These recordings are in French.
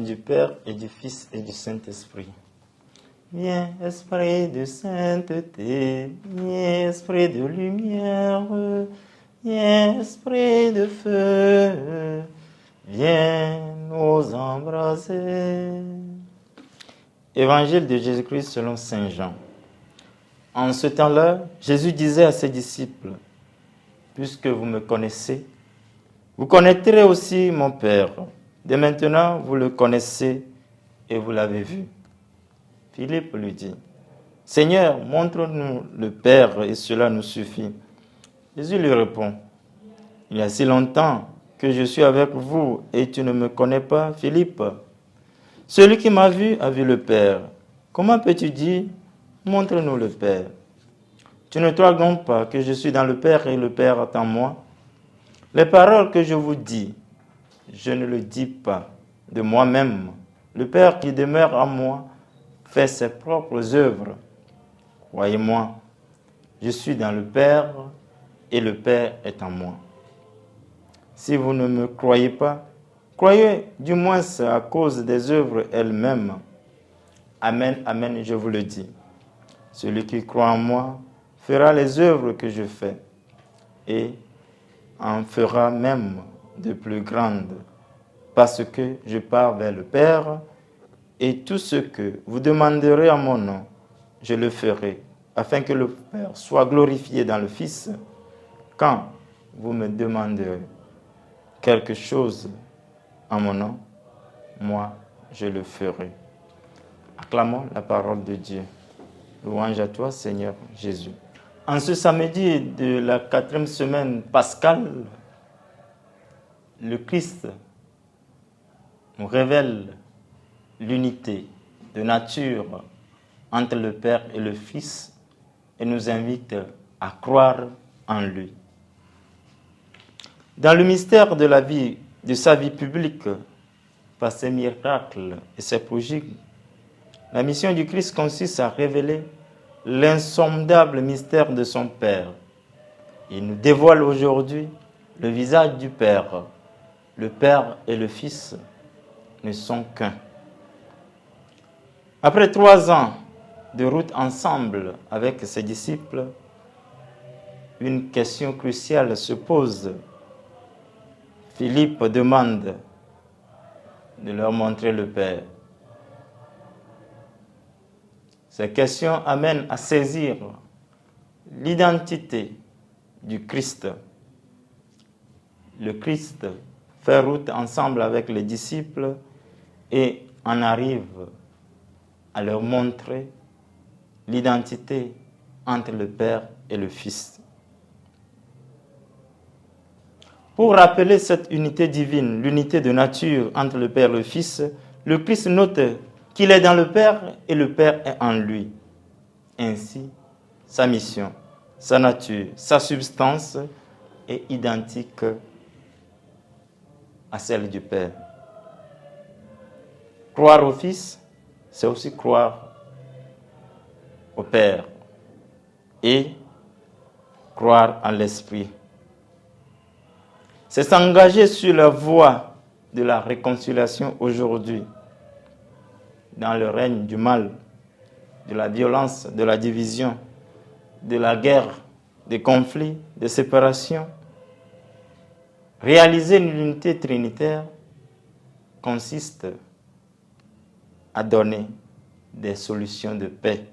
du Père et du Fils et du Saint-Esprit. Viens, Esprit de sainteté, viens, Esprit de lumière, viens, Esprit de feu, viens nous embraser. Évangile de Jésus-Christ selon saint Jean. En ce temps-là, Jésus disait à ses disciples, « Puisque vous me connaissez, vous connaîtrez aussi mon Père. Dès maintenant, vous le connaissez et vous l'avez vu. » Philippe lui dit, « Seigneur, montre-nous le Père et cela nous suffit. » Jésus lui répond, « Il y a si longtemps que je suis avec vous et tu ne me connais pas, Philippe. Celui qui m'a vu a vu le Père. Comment peux-tu dire, montre-nous le Père? Tu ne crois donc pas que je suis dans le Père et le Père est en moi? Les paroles que je vous dis, je ne le dis pas de moi-même. Le Père qui demeure en moi fait ses propres œuvres. Croyez-moi, je suis dans le Père et le Père est en moi. Si vous ne me croyez pas, croyez du moins à cause des œuvres elles-mêmes. Amen, amen, je vous le dis. Celui qui croit en moi fera les œuvres que je fais et en fera même de plus grandes, parce que je pars vers le Père, et tout ce que vous demanderez en mon nom, je le ferai, afin que le Père soit glorifié dans le Fils. Quand vous me demanderez quelque chose en mon nom, moi, je le ferai. Acclamons la parole de Dieu. Louange à toi, Seigneur Jésus. En ce samedi de la 4e semaine pascale, le Christ nous révèle l'unité de nature entre le Père et le Fils et nous invite à croire en lui. Dans le mystère de la vie, de sa vie publique, par ses miracles et ses prodiges, la mission du Christ consiste à révéler l'insondable mystère de son Père. Il nous dévoile aujourd'hui le visage du Père. Le Père et le Fils ne sont qu'un. Après 3 ans de route ensemble avec ses disciples, une question cruciale se pose. Philippe demande de leur montrer le Père. Ces questions amènent à saisir l'identité du Christ. Le Christ fait route ensemble avec les disciples et en arrive à leur montrer l'identité entre le Père et le Fils. Pour rappeler cette unité divine, l'unité de nature entre le Père et le Fils, le Christ note qu'il est dans le Père et le Père est en lui. Ainsi, sa mission, sa nature, sa substance est identique à celle du Père. Croire au Fils, c'est aussi croire au Père et croire en l'Esprit. C'est s'engager sur la voie de la réconciliation aujourd'hui, dans le règne du mal, de la violence, de la division, de la guerre, des conflits, des séparations. Réaliser l'unité trinitaire consiste à donner des solutions de paix,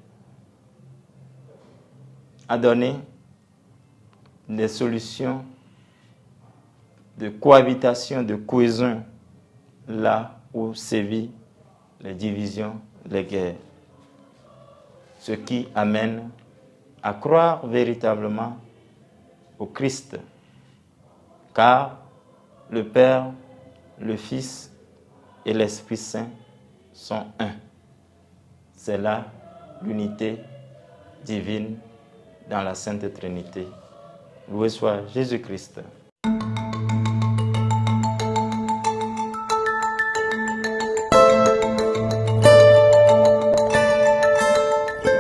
à donner des solutions de cohabitation, de cohésion, là où sévit les divisions, les guerres. Ce qui amène à croire véritablement au Christ, car le Père, le Fils et l'Esprit Saint sont un. C'est là l'unité divine dans la Sainte Trinité. Loué soit Jésus-Christ.